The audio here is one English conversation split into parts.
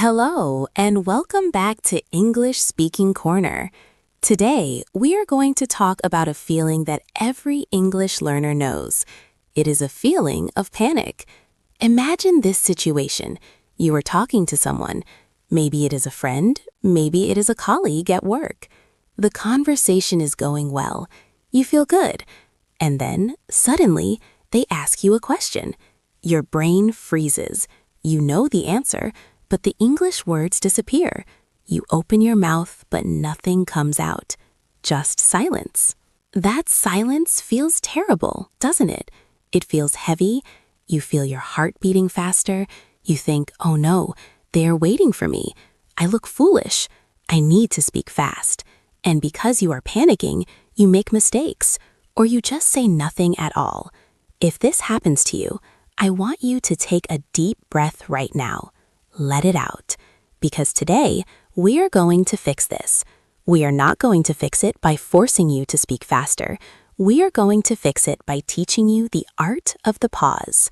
Hello, and welcome back to English Speaking Corner. Today, we are going to talk about a feeling that every English learner knows. It is a feeling of panic. Imagine this situation. You are talking to someone. Maybe it is a friend, maybe it is a colleague at work. The conversation is going well. You feel good. And then, suddenly, they ask you a question. Your brain freezes. You know the answer, but the English words disappear. You open your mouth, but nothing comes out. Just silence. That silence feels terrible, doesn't it? It feels heavy. You feel your heart beating faster. You think, oh no, they are waiting for me. I look foolish. I need to speak fast. And because you are panicking, you make mistakes, or you just say nothing at all. If this happens to you, I want you to take a deep breath right now. Let it out. Because today, we are going to fix this. We are not going to fix it by forcing you to speak faster. We are going to fix it by teaching you the art of the pause.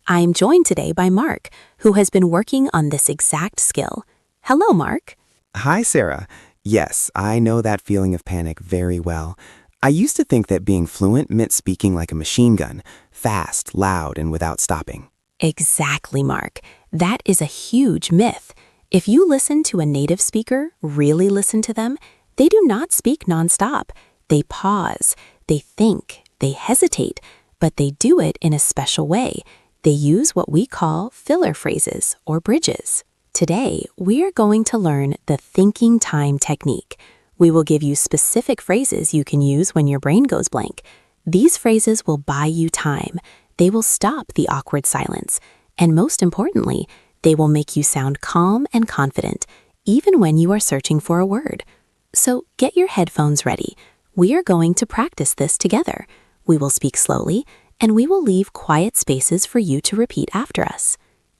I am joined today by Mark, who has been working on this exact skill. Hello, Mark. Hi, Sarah. Yes, I know that feeling of panic very well. I used to think that being fluent meant speaking like a machine gun, fast, loud, and without stopping. Exactly, Mark. That is a huge myth. If you listen to a native speaker, really listen to them, they do not speak nonstop. They pause, they think, they hesitate, but they do it in a special way. They use what we call filler phrases or bridges. Today, we are going to learn the thinking time technique. We will give you specific phrases you can use when your brain goes blank. These phrases will buy you time. They will stop the awkward silence. And most importantly, they will make you sound calm and confident, even when you are searching for a word. So get your headphones ready. We are going to practice this together. We will speak slowly, and we will leave quiet spaces for you to repeat after us.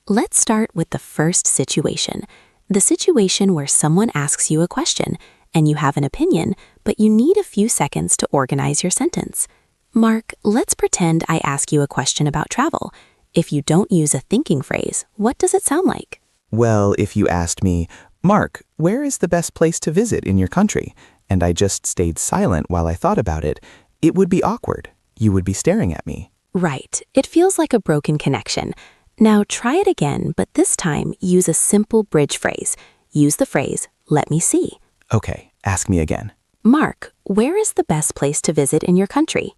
Let's start with the first situation. The situation where someone asks you a question, and you have an opinion, but you need a few seconds to organize your sentence. Mark, let's pretend I ask you a question about travel. If you don't use a thinking phrase, what does it sound like? Well, if you asked me, Mark, where is the best place to visit in your country? And I just stayed silent while I thought about it, it would be awkward. You would be staring at me. Right. It feels like a broken connection. Now try it again, but this time use a simple bridge phrase. Use the phrase, let me see. Okay, ask me again. Mark, where is the best place to visit in your country?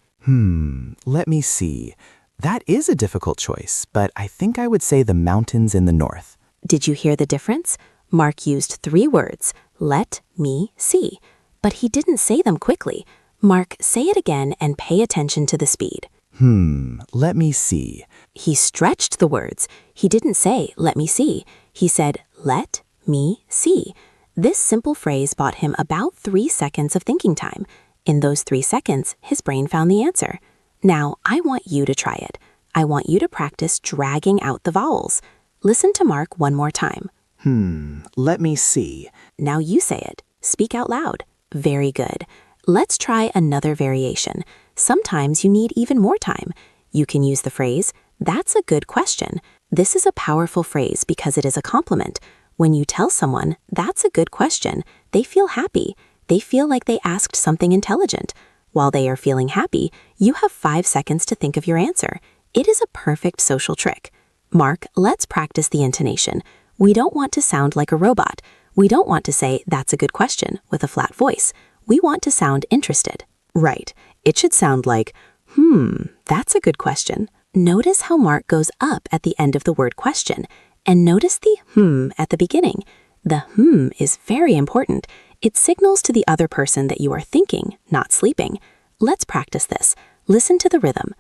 Let me see. That is a difficult choice, but I think I would say the mountains in the north. Did you hear the difference? Mark used 3 words, let me see. But he didn't say them quickly. Mark, say it again and pay attention to the speed. Let me see. He stretched the words. He didn't say, let me see. He said, let me see. This simple phrase bought him about 3 seconds of thinking time. In those 3 seconds, his brain found the answer. Now, I want you to try it. I want you to practice dragging out the vowels. Listen to Mark one more time. Let me see. Now you say it. Speak out loud. Very good. Let's try another variation. Sometimes you need even more time. You can use the phrase, that's a good question. This is a powerful phrase because it is a compliment. When you tell someone, that's a good question, they feel happy. They feel like they asked something intelligent. While they are feeling happy, you have 5 seconds to think of your answer. It is a perfect social trick. Mark, let's practice the intonation. We don't want to sound like a robot. We don't want to say, that's a good question, with a flat voice. We want to sound interested. Right. It should sound like, that's a good question. Notice how Mark goes up at the end of the word question, and notice the at the beginning. The is very important. It signals to the other person that you are thinking, not sleeping. Let's practice this. Listen to the rhythm.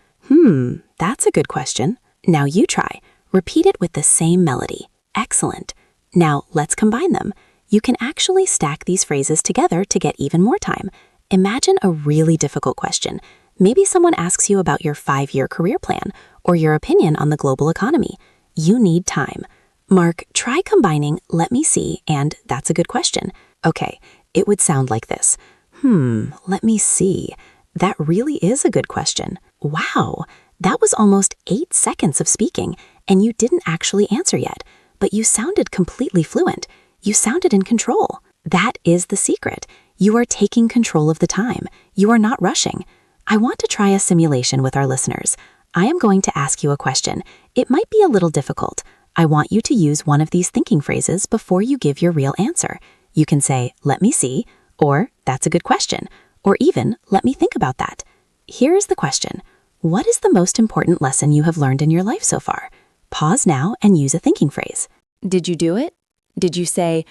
That's a good question. Now you try. Repeat it with the same melody. Excellent. Now let's combine them. You can actually stack these phrases together to get even more time. Imagine a really difficult question. Maybe someone asks you about your 5-year career plan or your opinion on the global economy. You need time. Mark, try combining let me see and that's a good question. Okay, it would sound like this. Let me see. That really is a good question. Wow, that was almost 8 seconds of speaking, and you didn't actually answer yet. but you sounded completely fluent. You sounded in control. That is the secret. You are taking control of the time. You are not rushing. I want to try a simulation with our listeners. I am going to ask you a question. It might be a little difficult. I want you to use one of these thinking phrases before you give your real answer. You can say, "Let me see," or "That's a good question," or even, "Let me think about that." Here is the question. What is the most important lesson you have learned in your life so far? Pause now and use a thinking phrase. Did you do it? Did you say,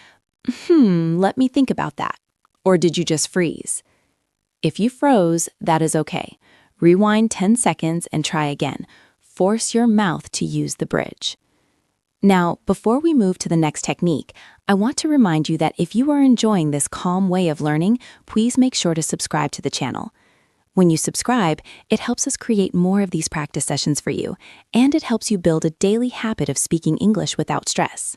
let me think about that? Or did you just freeze? If you froze, that is okay. Rewind 10 seconds and try again. Force your mouth to use the bridge. Now, before we move to the next technique, I want to remind you that if you are enjoying this calm way of learning, please make sure to subscribe to the channel. When you subscribe, it helps us create more of these practice sessions for you, and it helps you build a daily habit of speaking English without stress.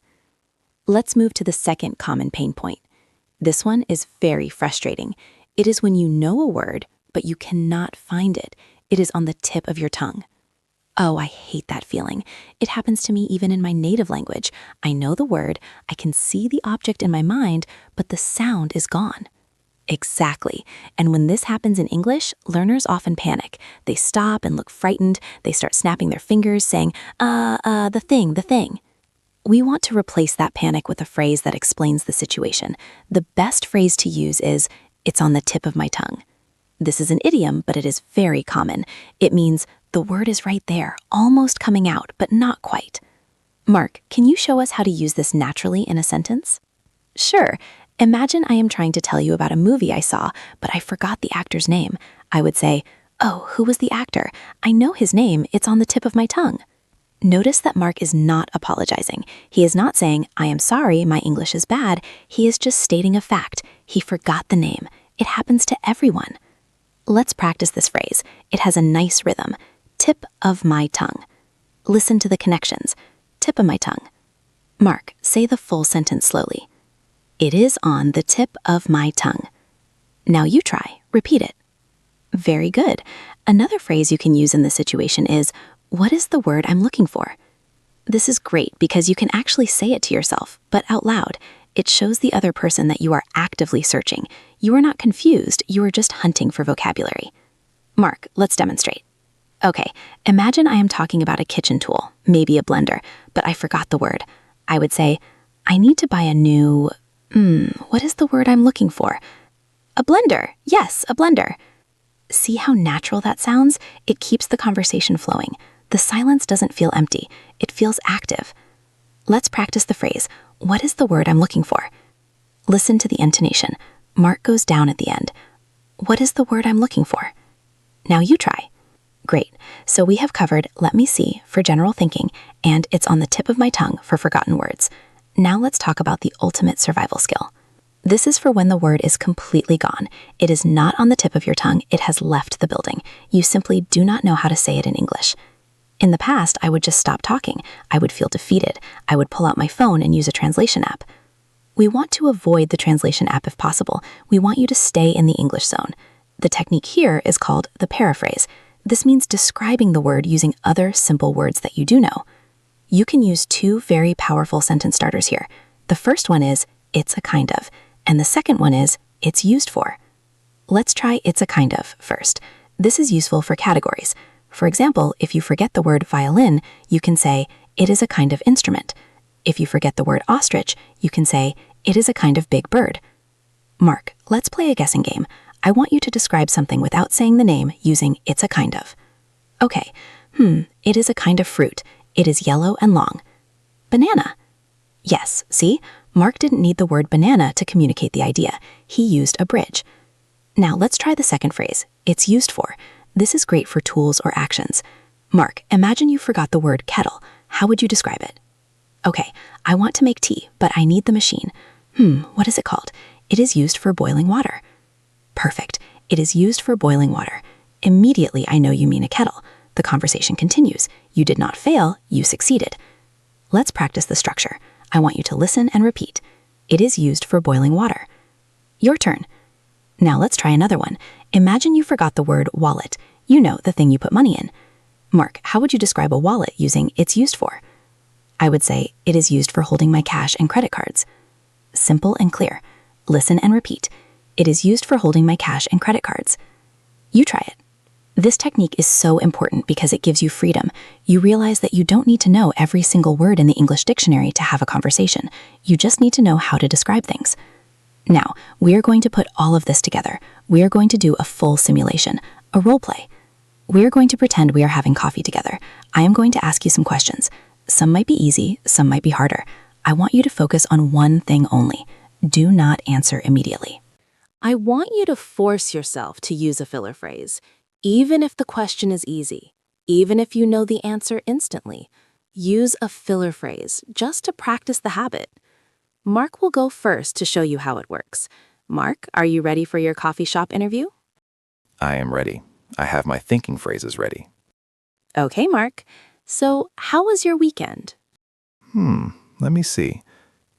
Let's move to the second common pain point. This one is very frustrating. It is when you know a word, but you cannot find it. It is on the tip of your tongue. Oh, I hate that feeling. It happens to me even in my native language. I know the word, I can see the object in my mind, but the sound is gone. Exactly. And when this happens in English, learners often panic. They stop and look frightened. They start snapping their fingers, saying, the thing. We want to replace that panic with a phrase that explains the situation. The best phrase to use is, "It's on the tip of my tongue." This is an idiom, but it is very common. It means the word is right there, almost coming out, but not quite. Mark, can you show us how to use this naturally in a sentence? Sure. Imagine I am trying to tell you about a movie I saw, but I forgot the actor's name. I would say, "Oh, who was the actor? I know his name. It's on the tip of my tongue." Notice that Mark is not apologizing. He is not saying, "I am sorry, my English is bad." He is just stating a fact. He forgot the name. It happens to everyone. Let's practice this phrase. It has a nice rhythm. Tip of my tongue. Listen to the connections. Tip of my tongue. Mark, say the full sentence slowly. It is on the tip of my tongue. Now you try. Repeat it. Very good. Another phrase you can use in this situation is, "What is the word I'm looking for?" This is great because you can actually say it to yourself, but out loud. It shows the other person that you are actively searching. You are not confused, you are just hunting for vocabulary. Mark, let's demonstrate. Okay, imagine I am talking about a kitchen tool, maybe a blender, but I forgot the word. I would say, "I need to buy a new... what is the word I'm looking for?" A blender. Yes, a blender. See how natural that sounds? It keeps the conversation flowing. The silence doesn't feel empty. It feels active. Let's practice the phrase, "What is the word I'm looking for?" Listen to the intonation. Mark goes down at the end. What is the word I'm looking for? Now you try. Great. So we have covered "let me see" for general thinking, and "it's on the tip of my tongue" for forgotten words. Now let's talk about the ultimate survival skill. This is for when the word is completely gone. It is not on the tip of your tongue. It has left the building. You simply do not know how to say it in English. In the past, I would just stop talking. I would feel defeated. I would pull out my phone and use a translation app. We want to avoid the translation app if possible. We want you to stay in the English zone. The technique here is called the paraphrase. This means describing the word using other simple words that you do know. You can use two very powerful sentence starters here. The first one is, "It's a kind of," and the second one is, "It's used for." Let's try "it's a kind of" first. This is useful for categories. For example, if you forget the word violin, you can say, "It is a kind of instrument." If you forget the word ostrich, you can say, "It is a kind of big bird." Mark, let's play a guessing game. I want you to describe something without saying the name using "it's a kind of." Okay, it is a kind of fruit. It is yellow and long. Banana. Yes, see? Mark didn't need the word banana to communicate the idea. He used a bridge. Now let's try the second phrase. "It's used for." This is great for tools or actions. Mark, imagine you forgot the word kettle. How would you describe it? Okay, I want to make tea, but I need the machine. What is it called? It is used for boiling water. Perfect. It is used for boiling water. Immediately, I know you mean a kettle. The conversation continues. You did not fail, you succeeded. Let's practice the structure. I want you to listen and repeat. It is used for boiling water. Your turn. Now let's try another one. Imagine you forgot the word wallet. You know, the thing you put money in. Mark, how would you describe a wallet using "it's used for"? I would say, it is used for holding my cash and credit cards. Simple and clear. Listen and repeat. It is used for holding my cash and credit cards. You try it. This technique is so important because it gives you freedom. You realize that you don't need to know every single word in the English dictionary to have a conversation. You just need to know how to describe things. Now, we are going to put all of this together. We are going to do a full simulation, a role play. We are going to pretend we are having coffee together. I am going to ask you some questions. Some might be easy, some might be harder. I want you to focus on one thing only. Do not answer immediately. I want you to force yourself to use a filler phrase, even if the question is easy, even if you know the answer instantly. Use a filler phrase just to practice the habit. Mark will go first to show you how it works. Mark, are you ready for your coffee shop interview? I am ready. I have my thinking phrases ready. Okay, Mark. So, how was your weekend? Let me see.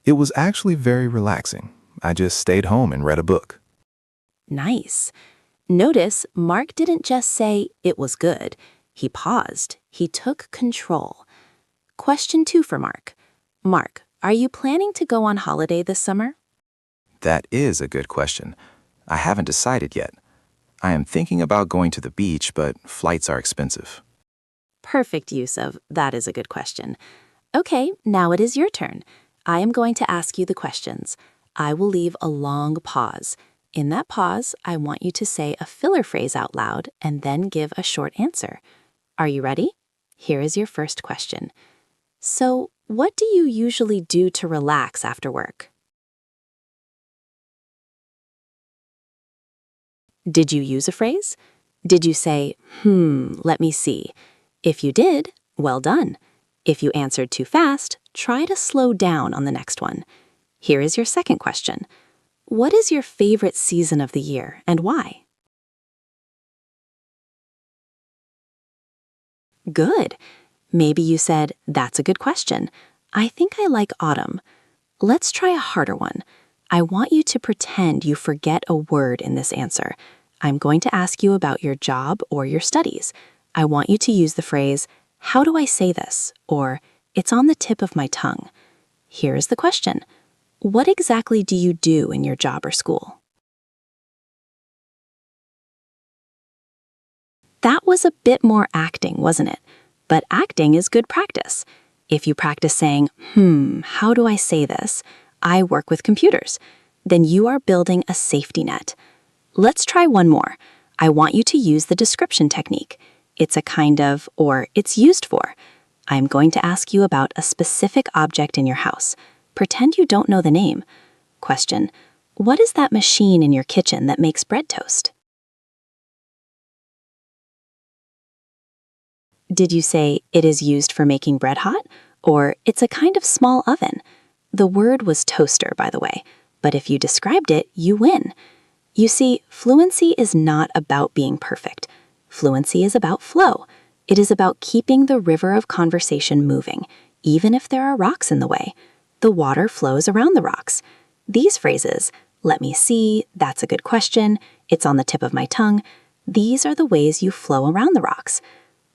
It was actually very relaxing. I just stayed home and read a book. Nice. Notice Mark didn't just say it was good. He paused. He took control. Question 2 for Mark. Mark, are you planning to go on holiday this summer? That is a good question. I haven't decided yet. I am thinking about going to the beach, but flights are expensive. Perfect use of that is a good question. Okay, now it is your turn. I am going to ask you the questions. I will leave a long pause. In that pause, I want you to say a filler phrase out loud and then give a short answer. Are you ready? Here is your first question. So, what do you usually do to relax after work? Did you use a phrase? Did you say, let me see? If you did, well done. If you answered too fast, try to slow down on the next one. Here is your second question. What is your favorite season of the year and why? Good. Maybe you said, that's a good question. I think I like autumn. Let's try a harder one. I want you to pretend you forget a word in this answer. I'm going to ask you about your job or your studies. I want you to use the phrase, how do I say this? Or, it's on the tip of my tongue. Here is the question. What exactly do you do in your job or school? That was a bit more acting, wasn't it? But acting is good practice. If you practice saying, how do I say this? I work with computers. Then you are building a safety net. Let's try one more. I want you to use the description technique. It's a kind of, or it's used for. I'm going to ask you about a specific object in your house. Pretend you don't know the name. Question, what is that machine in your kitchen that makes bread toast? Did you say it is used for making bread hot? Or it's a kind of small oven? The word was toaster, by the way, but if you described it, you win. You see, fluency is not about being perfect. Fluency is about flow. It is about keeping the river of conversation moving, even if there are rocks in the way. The water flows around the rocks. These phrases, let me see, that's a good question, it's on the tip of my tongue, these are the ways you flow around the rocks.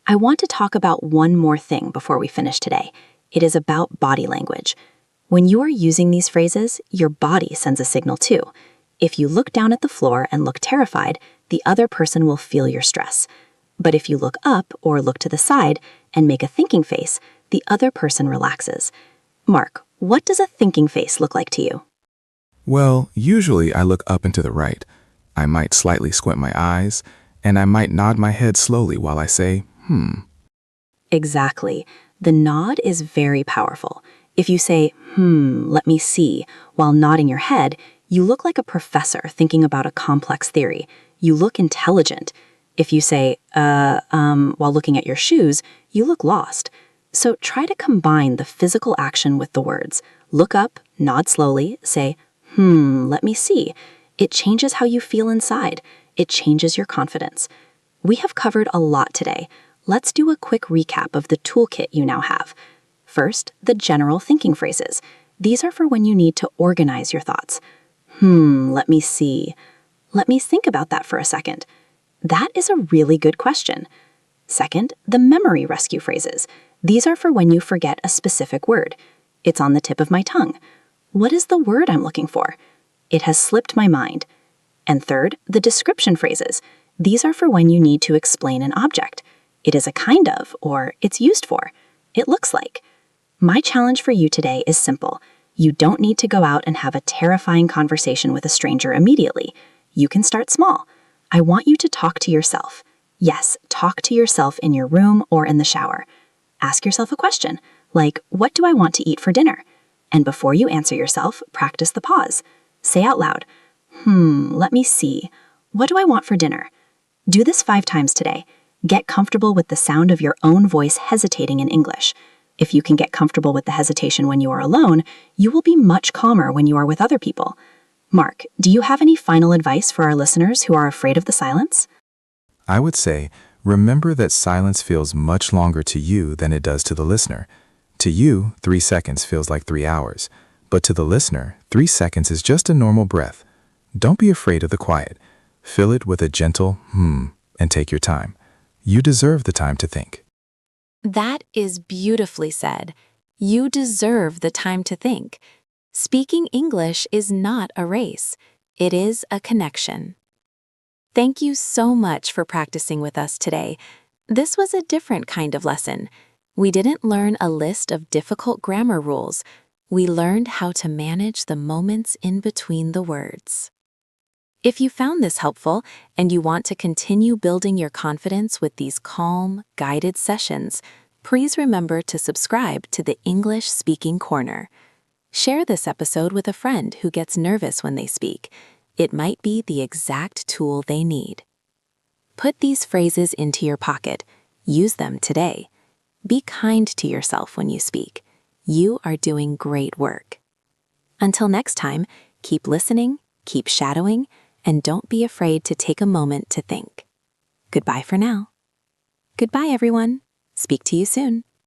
I want to talk about one more thing before we finish today. It is about body language. When you are using these phrases, your body sends a signal too. If you look down at the floor and look terrified, the other person will feel your stress. But if you look up or look to the side and make a thinking face, the other person relaxes. Mark, what does a thinking face look like to you? Well, usually I look up and to the right. I might slightly squint my eyes, and I might nod my head slowly while I say, Exactly. The nod is very powerful. If you say, let me see, while nodding your head, you look like a professor thinking about a complex theory. You look intelligent. If you say, while looking at your shoes, you look lost. So try to combine the physical action with the words. Look up, nod slowly, say, let me see. It changes how you feel inside. It changes your confidence. We have covered a lot today. Let's do a quick recap of the toolkit you now have. First, the general thinking phrases. These are for when you need to organize your thoughts. Let me see. Let me think about that for a second. That is a really good question. Second, the memory rescue phrases. These are for when you forget a specific word. It's on the tip of my tongue. What is the word I'm looking for? It has slipped my mind. And third, the description phrases. These are for when you need to explain an object. It is a kind of, or it's used for. It looks like. My challenge for you today is simple. You don't need to go out and have a terrifying conversation with a stranger immediately. You can start small. I want you to talk to yourself. Yes, talk to yourself in your room or in the shower. Ask yourself a question, like, what do I want to eat for dinner? And before you answer yourself, practice the pause. Say out loud, let me see. What do I want for dinner? Do this 5 times today. Get comfortable with the sound of your own voice hesitating in English. If you can get comfortable with the hesitation when you are alone, you will be much calmer when you are with other people. Mark, do you have any final advice for our listeners who are afraid of the silence? I would say, remember that silence feels much longer to you than it does to the listener. To you, 3 seconds feels like 3 hours. But to the listener, 3 seconds is just a normal breath. Don't be afraid of the quiet. Fill it with a gentle and take your time. You deserve the time to think. That is beautifully said. You deserve the time to think. Speaking English is not a race. It is a connection. Thank you so much for practicing with us today. This was a different kind of lesson. We didn't learn a list of difficult grammar rules. We learned how to manage the moments in between the words. If you found this helpful and you want to continue building your confidence with these calm, guided sessions, please remember to subscribe to the English Speaking Corner. Share this episode with a friend who gets nervous when they speak. It might be the exact tool they need. Put these phrases into your pocket. Use them today. Be kind to yourself when you speak. You are doing great work. Until next time, keep listening, keep shadowing, and don't be afraid to take a moment to think. Goodbye for now. Goodbye, everyone. Speak to you soon.